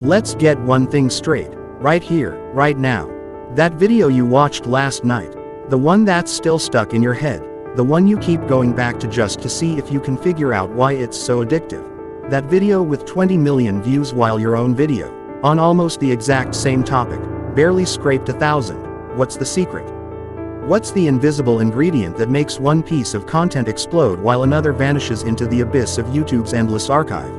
Let's get one thing straight, right here, right now. That video you watched last night, the one that's still stuck in your head, the one you keep going back to just to see if you can figure out why it's so addictive. That video with 20 million views while your own video, on almost the exact same topic, barely scraped 1,000. What's the secret? What's the invisible ingredient that makes one piece of content explode while another vanishes into the abyss of YouTube's endless archive?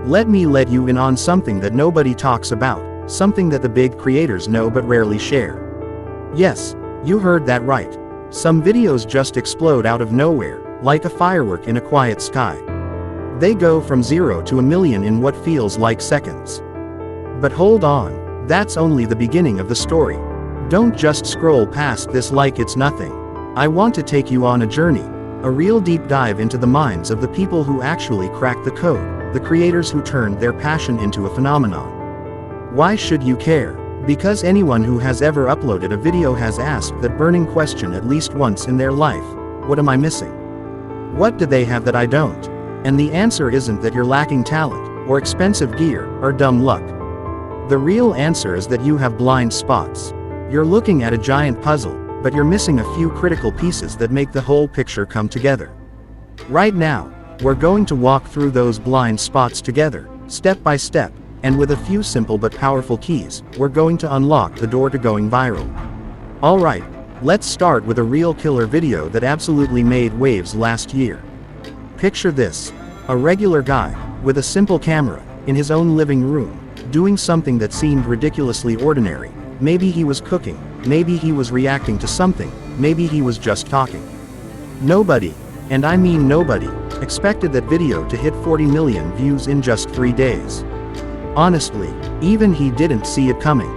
Let me let you in on something that nobody talks about, something that the big creators know but rarely share. Yes, you heard that right. Some videos just explode out of nowhere, like a firework in a quiet sky. They go from 0 to a million in what feels like seconds. But hold on, that's only the beginning of the story. Don't just scroll past this like it's nothing. I want to take you on a journey, a real deep dive into the minds of the people who actually cracked the code, the creators who turned their passion into a phenomenon. Why should you care? Because anyone who has ever uploaded a video has asked that burning question at least once in their life: what am I missing? What do they have that I don't? And the answer isn't that you're lacking talent, or expensive gear, or dumb luck. The real answer is that you have blind spots. You're looking at a giant puzzle, but you're missing a few critical pieces that make the whole picture come together. Right now, we're going to walk through those blind spots together, step by step, and with a few simple but powerful keys, we're going to unlock the door to going viral. Alright, let's start with a real killer video that absolutely made waves last year. Picture this: a regular guy, with a simple camera, in his own living room, doing something that seemed ridiculously ordinary. Maybe he was cooking, maybe he was reacting to something, maybe he was just talking. Nobody, and I mean nobody, expected that video to hit 40 million views in just 3 days. Honestly, even he didn't see it coming.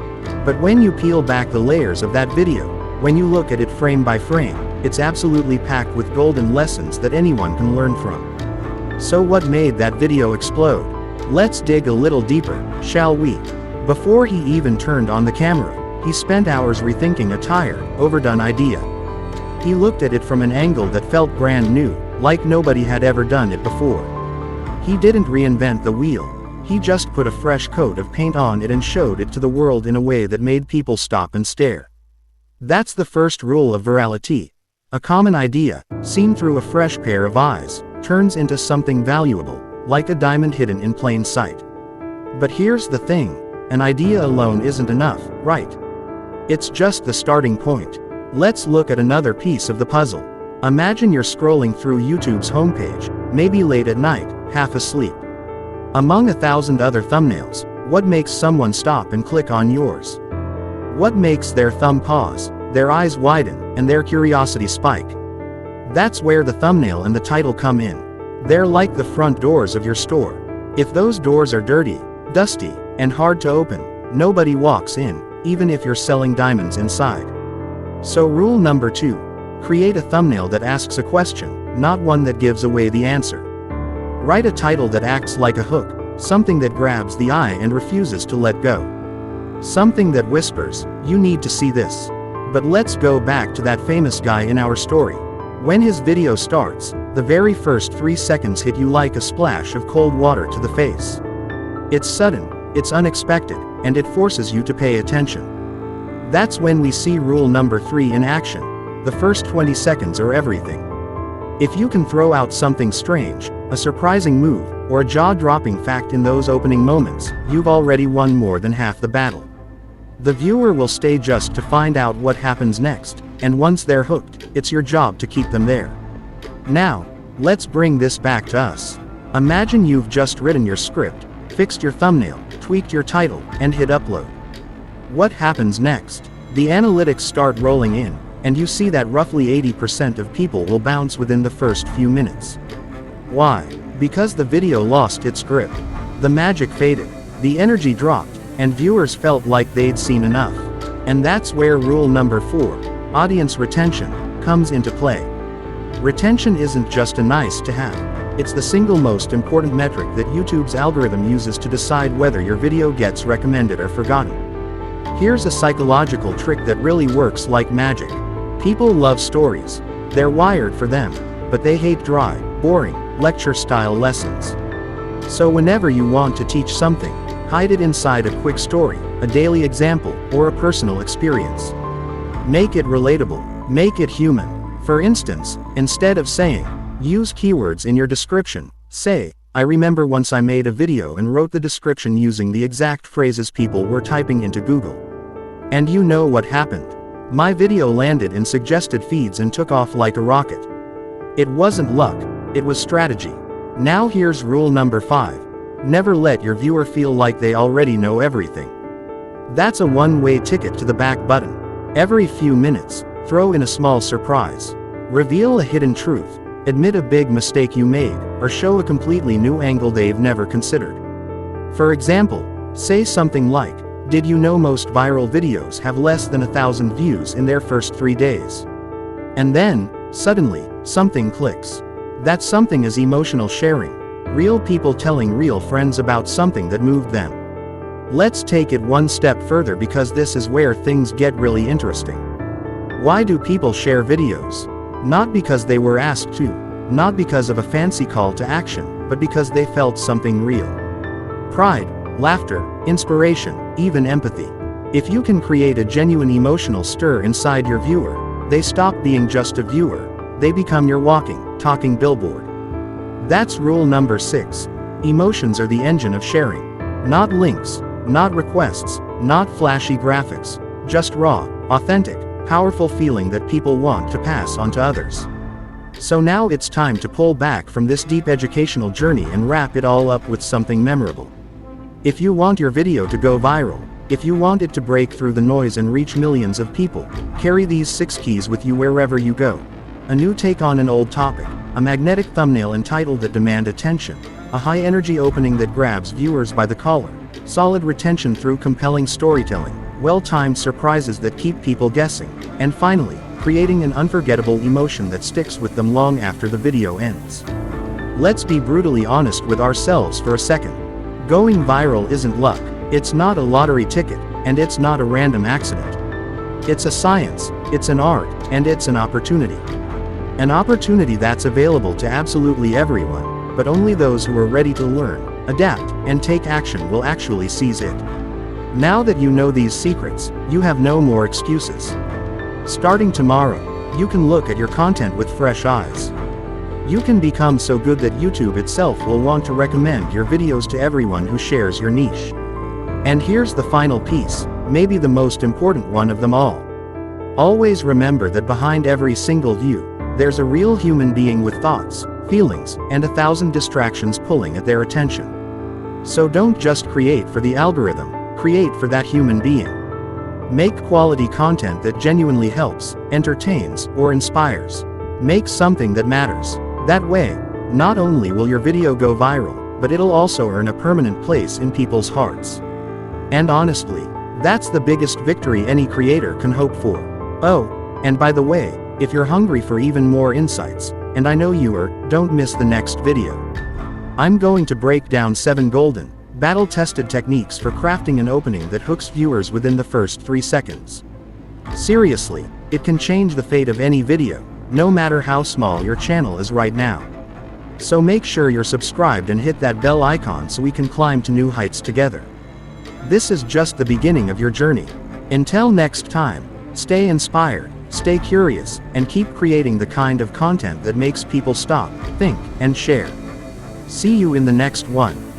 But when you peel back the layers of that video, when you look at it frame by frame, it's absolutely packed with golden lessons that anyone can learn from. So what made that video explode? Let's dig a little deeper, shall we? Before he even turned on the camera, he spent hours rethinking a tired, overdone idea. He looked at it from an angle that felt brand new, like nobody had ever done it before. He didn't reinvent the wheel, he just put a fresh coat of paint on it and showed it to the world in a way that made people stop and stare. That's the first rule of virality. A common idea, seen through a fresh pair of eyes, turns into something valuable, like a diamond hidden in plain sight. But here's the thing. An idea alone isn't enough, right? It's just the starting point. Let's look at another piece of the puzzle. Imagine you're scrolling through YouTube's homepage, maybe late at night, half asleep. Among 1,000 other thumbnails, what makes someone stop and click on yours? What makes their thumb pause, their eyes widen, and their curiosity spike? That's where the thumbnail and the title come in. They're like the front doors of your store. If those doors are dirty, dusty, and hard to open, nobody walks in, even if you're selling diamonds inside. So rule number 2. Create a thumbnail that asks a question, not one that gives away the answer. Write a title that acts like a hook, something that grabs the eye and refuses to let go. Something that whispers, "You need to see this." But let's go back to that famous guy in our story. When his video starts, the very first 3 seconds hit you like a splash of cold water to the face. It's sudden, it's unexpected, and it forces you to pay attention. That's when we see rule number 3 in action. The first 20 seconds are everything. If you can throw out something strange, a surprising move, or a jaw-dropping fact in those opening moments, you've already won more than half the battle. The viewer will stay just to find out what happens next, and once they're hooked, it's your job to keep them there. Now, let's bring this back to us. Imagine you've just written your script, fixed your thumbnail, tweaked your title, and hit upload. What happens next? The analytics start rolling in, and you see that roughly 80% of people will bounce within the first few minutes. Why? Because the video lost its grip. The magic faded, the energy dropped, and viewers felt like they'd seen enough. And that's where rule number 4, audience retention, comes into play. Retention isn't just a nice to have. It's the single most important metric that YouTube's algorithm uses to decide whether your video gets recommended or forgotten. Here's a psychological trick that really works like magic. People love stories. They're wired for them, but they hate dry, boring, lecture-style lessons. So whenever you want to teach something, Hide it inside a quick story, a daily example, or a personal experience. Make it relatable. Make it human. For instance, instead of saying, use keywords in your description, say, I remember once I made a video and wrote the description using the exact phrases people were typing into Google. And you know what happened? My video landed in suggested feeds and took off like a rocket. It wasn't luck, it was strategy. Now here's rule number 5. Never let your viewer feel like they already know everything. That's a one-way ticket to the back button. Every few minutes, throw in a small surprise. Reveal a hidden truth, admit a big mistake you made, or show a completely new angle they've never considered. For example, say something like, did you know most viral videos have less than 1,000 views in their first 3 days? And then, suddenly, something clicks. That something is emotional sharing. Real people telling real friends about something that moved them. Let's take it one step further because this is where things get really interesting. Why do people share videos? Not because they were asked to, not because of a fancy call to action, but because they felt something real. Pride, laughter, inspiration, even empathy. If you can create a genuine emotional stir inside your viewer, they stop being just a viewer, they become your walking, talking billboard. That's rule number 6. Emotions are the engine of sharing. Not links, not requests, not flashy graphics, just raw, authentic, powerful feeling that people want to pass on to others. So now it's time to pull back from this deep educational journey and wrap it all up with something memorable. If you want your video to go viral, if you want it to break through the noise and reach millions of people, carry these 6 keys with you wherever you go. A new take on an old topic, a magnetic thumbnail and title that demand attention, a high-energy opening that grabs viewers by the collar, solid retention through compelling storytelling, well-timed surprises that keep people guessing, and finally, creating an unforgettable emotion that sticks with them long after the video ends. Let's be brutally honest with ourselves for a second. Going viral isn't luck, it's not a lottery ticket, and it's not a random accident. It's a science, it's an art, and it's an opportunity. An opportunity that's available to absolutely everyone, but only those who are ready to learn, adapt, and take action will actually seize it. Now that you know these secrets, you have no more excuses. Starting tomorrow, you can look at your content with fresh eyes. You can become so good that YouTube itself will want to recommend your videos to everyone who shares your niche. And here's the final piece, maybe the most important one of them all. Always remember that behind every single view, there's a real human being with thoughts, feelings, and 1,000 distractions pulling at their attention. So don't just create for the algorithm, create for that human being. Make quality content that genuinely helps, entertains, or inspires. Make something that matters. That way, not only will your video go viral, but it'll also earn a permanent place in people's hearts. And honestly, that's the biggest victory any creator can hope for. Oh, and by the way, if you're hungry for even more insights, and I know you are, don't miss the next video. I'm going to break down 7 golden, battle-tested techniques for crafting an opening that hooks viewers within the first 3 seconds. Seriously, it can change the fate of any video, no matter how small your channel is right now. So make sure you're subscribed and hit that bell icon so we can climb to new heights together. This is just the beginning of your journey. Until next time, stay inspired, stay curious, and keep creating the kind of content that makes people stop, think, and share. See you in the next one.